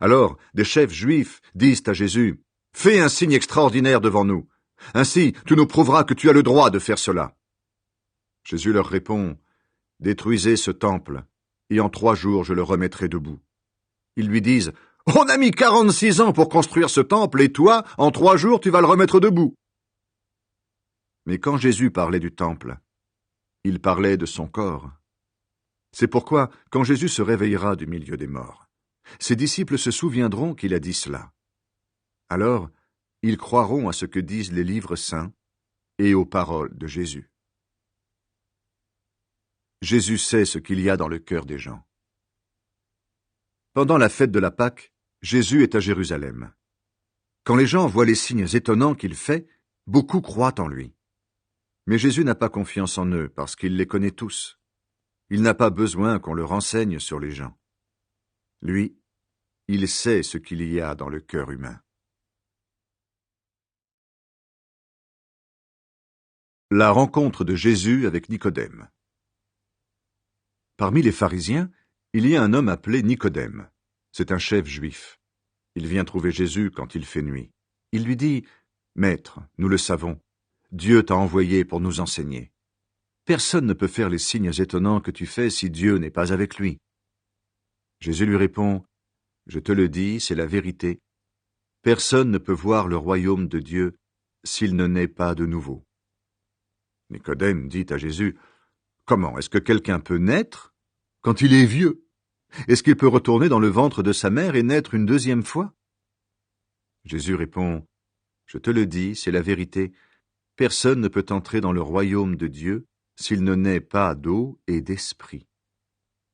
Alors, des chefs juifs disent à Jésus, « Fais un signe extraordinaire devant nous. Ainsi, tu nous prouveras que tu as le droit de faire cela. » Jésus leur répond, « Détruisez ce temple, et en 3 jours je le remettrai debout. » Ils lui disent, « On a mis 46 ans pour construire ce temple, et toi, en 3 jours, tu vas le remettre debout. » Mais quand Jésus parlait du temple, il parlait de son corps. C'est pourquoi, quand Jésus se réveillera du milieu des morts, ses disciples se souviendront qu'il a dit cela. Alors, ils croiront à ce que disent les livres saints et aux paroles de Jésus. Jésus sait ce qu'il y a dans le cœur des gens. Pendant la fête de la Pâque, Jésus est à Jérusalem. Quand les gens voient les signes étonnants qu'il fait, beaucoup croient en lui. Mais Jésus n'a pas confiance en eux parce qu'il les connaît tous. Il n'a pas besoin qu'on le renseigne sur les gens. Lui, il sait ce qu'il y a dans le cœur humain. La rencontre de Jésus avec Nicodème. Parmi les pharisiens, il y a un homme appelé Nicodème. C'est un chef juif. Il vient trouver Jésus quand il fait nuit. Il lui dit, « Maître, nous le savons, Dieu t'a envoyé pour nous enseigner. Personne ne peut faire les signes étonnants que tu fais si Dieu n'est pas avec lui. » Jésus lui répond, « Je te le dis, c'est la vérité. Personne ne peut voir le royaume de Dieu s'il ne naît pas de nouveau. » Nicodème dit à Jésus, « Comment est-ce que quelqu'un peut naître quand il est vieux? Est-ce qu'il peut retourner dans le ventre de sa mère et naître une 2e fois? » Jésus répond, « Je te le dis, c'est la vérité. Personne ne peut entrer dans le royaume de Dieu s'il ne naît pas d'eau et d'esprit.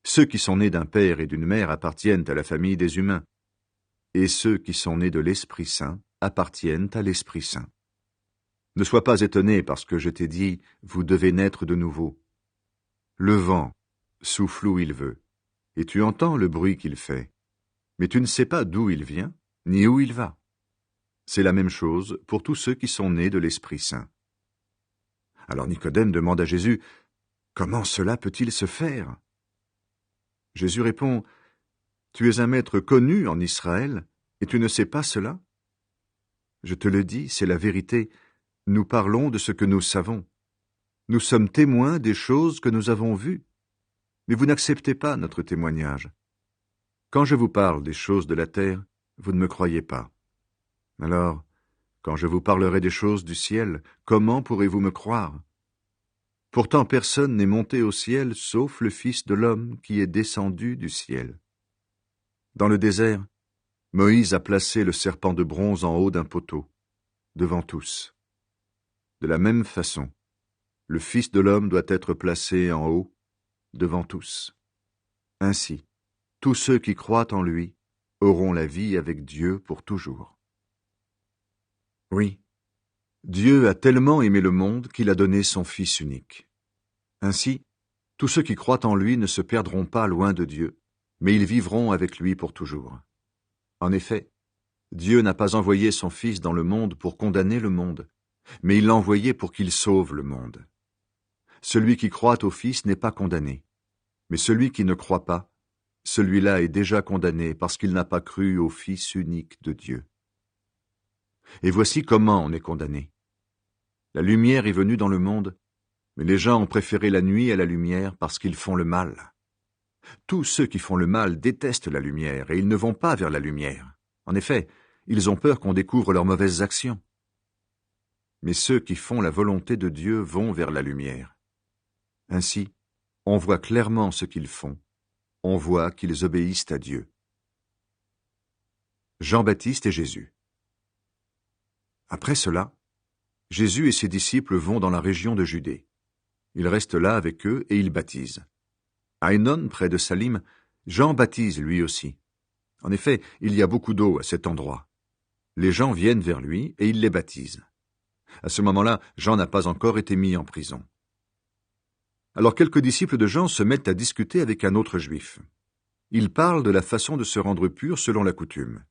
Ceux qui sont nés d'un père et d'une mère appartiennent à la famille des humains, et ceux qui sont nés de l'Esprit Saint appartiennent à l'Esprit Saint. Ne sois pas étonné parce que je t'ai dit, vous devez naître de nouveau. Le vent souffle où il veut, et tu entends le bruit qu'il fait, mais tu ne sais pas d'où il vient, ni où il va. C'est la même chose pour tous ceux qui sont nés de l'Esprit Saint. » Alors Nicodème demande à Jésus, « Comment cela peut-il se faire ?» Jésus répond, « Tu es un maître connu en Israël, et tu ne sais pas cela? Je te le dis, c'est la vérité, nous parlons de ce que nous savons. Nous sommes témoins des choses que nous avons vues, mais vous n'acceptez pas notre témoignage. Quand je vous parle des choses de la terre, vous ne me croyez pas. Alors, quand je vous parlerai des choses du ciel, comment pourrez-vous me croire? Pourtant personne n'est monté au ciel sauf le Fils de l'homme qui est descendu du ciel. Dans le désert, Moïse a placé le serpent de bronze en haut d'un poteau, devant tous. De la même façon, le Fils de l'homme doit être placé en haut, devant tous. Ainsi, tous ceux qui croient en lui auront la vie avec Dieu pour toujours. Oui, Dieu a tellement aimé le monde qu'il a donné son Fils unique. Ainsi, tous ceux qui croient en lui ne se perdront pas loin de Dieu, mais ils vivront avec lui pour toujours. En effet, Dieu n'a pas envoyé son Fils dans le monde pour condamner le monde, mais il l'a envoyé pour qu'il sauve le monde. Celui qui croit au Fils n'est pas condamné, mais celui qui ne croit pas, celui-là est déjà condamné parce qu'il n'a pas cru au Fils unique de Dieu. Et voici comment on est condamné. La lumière est venue dans le monde, mais les gens ont préféré la nuit à la lumière parce qu'ils font le mal. Tous ceux qui font le mal détestent la lumière et ils ne vont pas vers la lumière. En effet, ils ont peur qu'on découvre leurs mauvaises actions. Mais ceux qui font la volonté de Dieu vont vers la lumière. Ainsi, on voit clairement ce qu'ils font. On voit qu'ils obéissent à Dieu. Jean-Baptiste et Jésus. Après cela, Jésus et ses disciples vont dans la région de Judée. Ils restent là avec eux et ils baptisent. À Énon, près de Salim, Jean baptise lui aussi. En effet, il y a beaucoup d'eau à cet endroit. Les gens viennent vers lui et il les baptise. À ce moment-là, Jean n'a pas encore été mis en prison. Alors quelques disciples de Jean se mettent à discuter avec un autre juif. Ils parlent de la façon de se rendre pur selon la coutume.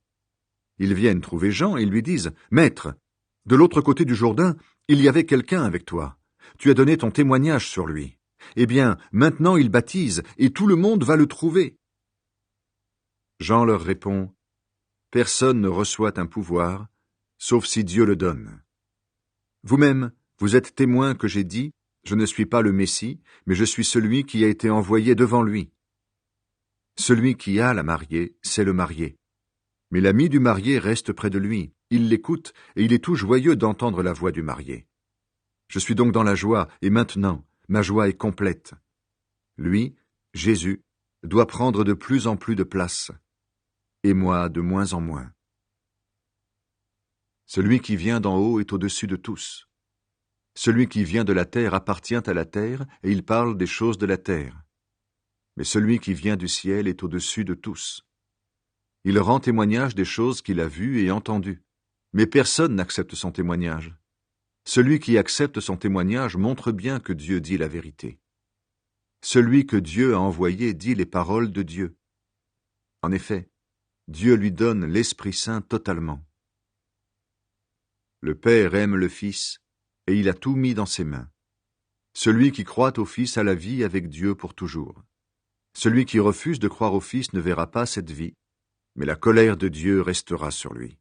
Ils viennent trouver Jean et lui disent « Maître, de l'autre côté du Jourdain, il y avait quelqu'un avec toi. Tu as donné ton témoignage sur lui. Eh bien, maintenant il baptise, et tout le monde va le trouver. » Jean leur répond Personne ne reçoit un pouvoir, sauf si Dieu le donne. Vous-même, vous êtes témoin que j'ai dit, je ne suis pas le Messie, mais je suis celui qui a été envoyé devant lui. Celui qui a la mariée, c'est le marié. Mais l'ami du marié reste près de lui, il l'écoute, et il est tout joyeux d'entendre la voix du marié. Je suis donc dans la joie, et maintenant, ma joie est complète. Lui, Jésus, doit prendre de plus en plus de place, et moi de moins en moins. Celui qui vient d'en haut est au-dessus de tous. Celui qui vient de la terre appartient à la terre, et il parle des choses de la terre. Mais celui qui vient du ciel est au-dessus de tous. Il rend témoignage des choses qu'il a vues et entendues. Mais personne n'accepte son témoignage. Celui qui accepte son témoignage montre bien que Dieu dit la vérité. Celui que Dieu a envoyé dit les paroles de Dieu. En effet, Dieu lui donne l'Esprit Saint totalement. Le Père aime le Fils, et il a tout mis dans ses mains. Celui qui croit au Fils a la vie avec Dieu pour toujours. Celui qui refuse de croire au Fils ne verra pas cette vie, mais la colère de Dieu restera sur lui.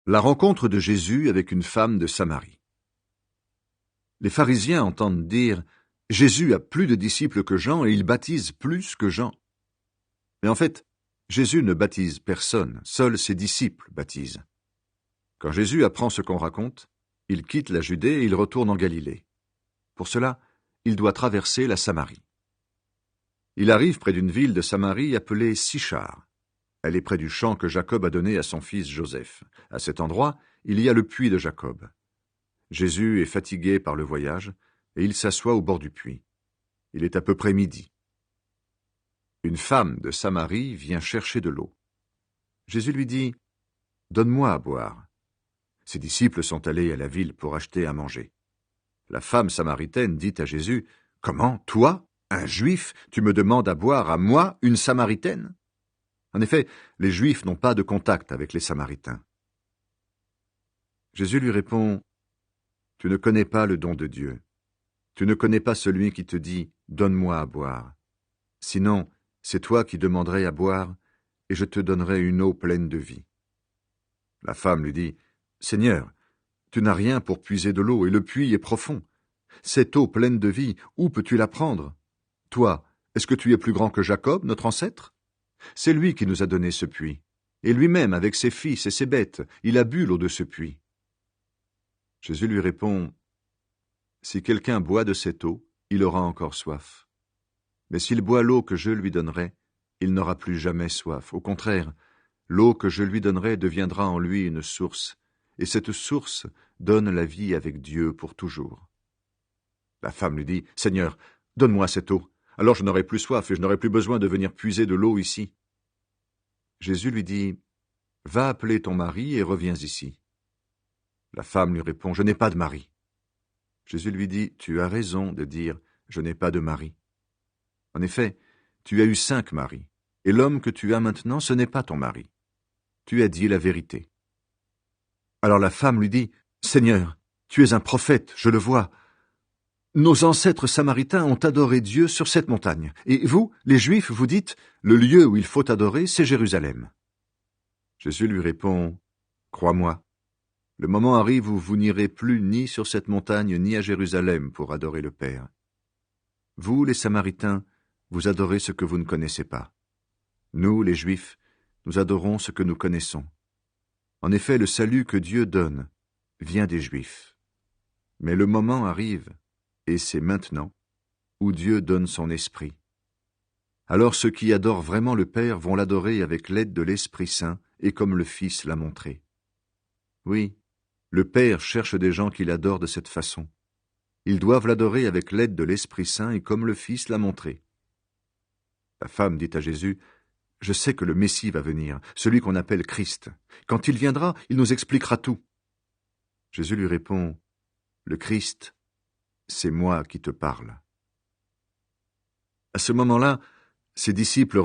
La rencontre de Jésus avec une femme de Samarie. Les pharisiens entendent dire « Jésus a plus de disciples que Jean et il baptise plus que Jean ». Mais en fait, Jésus ne baptise personne, seuls ses disciples baptisent. Quand Jésus apprend ce qu'on raconte, il quitte la Judée et il retourne en Galilée. Pour cela, il doit traverser la Samarie. Il arrive près d'une ville de Samarie appelée Sichar. Elle est près du champ que Jacob a donné à son fils Joseph. À cet endroit, il y a le puits de Jacob. Jésus est fatigué par le voyage, et il s'assoit au bord du puits. Il est à peu près midi. Une femme de Samarie vient chercher de l'eau. Jésus lui dit « Donne-moi à boire ». Ses disciples sont allés à la ville pour acheter à manger. La femme samaritaine dit à Jésus « Comment, toi, un Juif, tu me demandes à boire à moi, une Samaritaine ?» En effet, les Juifs n'ont pas de contact avec les Samaritains. Jésus lui répond « Tu ne connais pas le don de Dieu. Tu ne connais pas celui qui te dit « Donne-moi à boire ». Sinon, c'est toi qui demanderais à boire, et je te donnerai une eau pleine de vie. La femme lui dit « Seigneur, tu n'as rien pour puiser de l'eau, et le puits est profond. Cette eau pleine de vie, où peux-tu la prendre? Toi, est-ce que tu es plus grand que Jacob, notre ancêtre? C'est lui qui nous a donné ce puits, et lui-même, avec ses fils et ses bêtes, il a bu l'eau de ce puits. » Jésus lui répond « Si quelqu'un boit de cette eau, il aura encore soif. Mais s'il boit l'eau que je lui donnerai, il n'aura plus jamais soif. Au contraire, l'eau que je lui donnerai deviendra en lui une source, et cette source donne la vie avec Dieu pour toujours. » La femme lui dit « Seigneur, donne-moi cette eau. Alors je n'aurai plus soif et je n'aurai plus besoin de venir puiser de l'eau ici. » Jésus lui dit « Va appeler ton mari et reviens ici. » La femme lui répond « Je n'ai pas de mari. » Jésus lui dit « Tu as raison de dire « Je n'ai pas de mari. » En effet, tu as eu 5 maris, et l'homme que tu as maintenant, ce n'est pas ton mari. Tu as dit la vérité. » Alors la femme lui dit « Seigneur, tu es un prophète, je le vois. Nos ancêtres samaritains ont adoré Dieu sur cette montagne. Et vous, les Juifs, vous dites, le lieu où il faut adorer, c'est Jérusalem. » Jésus lui répond, « Crois-moi, le moment arrive où vous n'irez plus ni sur cette montagne ni à Jérusalem pour adorer le Père. Vous, les Samaritains, vous adorez ce que vous ne connaissez pas. Nous, les Juifs, nous adorons ce que nous connaissons. En effet, le salut que Dieu donne vient des Juifs. Mais le moment arrive, et c'est maintenant, où Dieu donne son esprit. Alors ceux qui adorent vraiment le Père vont l'adorer avec l'aide de l'Esprit Saint et comme le Fils l'a montré. Oui, le Père cherche des gens qui l'adorent de cette façon. Ils doivent l'adorer avec l'aide de l'Esprit Saint et comme le Fils l'a montré. La femme dit à Jésus, « Je sais que le Messie va venir, celui qu'on appelle Christ. Quand il viendra, il nous expliquera tout. » Jésus lui répond, « Le Christ, c'est moi qui te parle. » À ce moment-là, ses disciples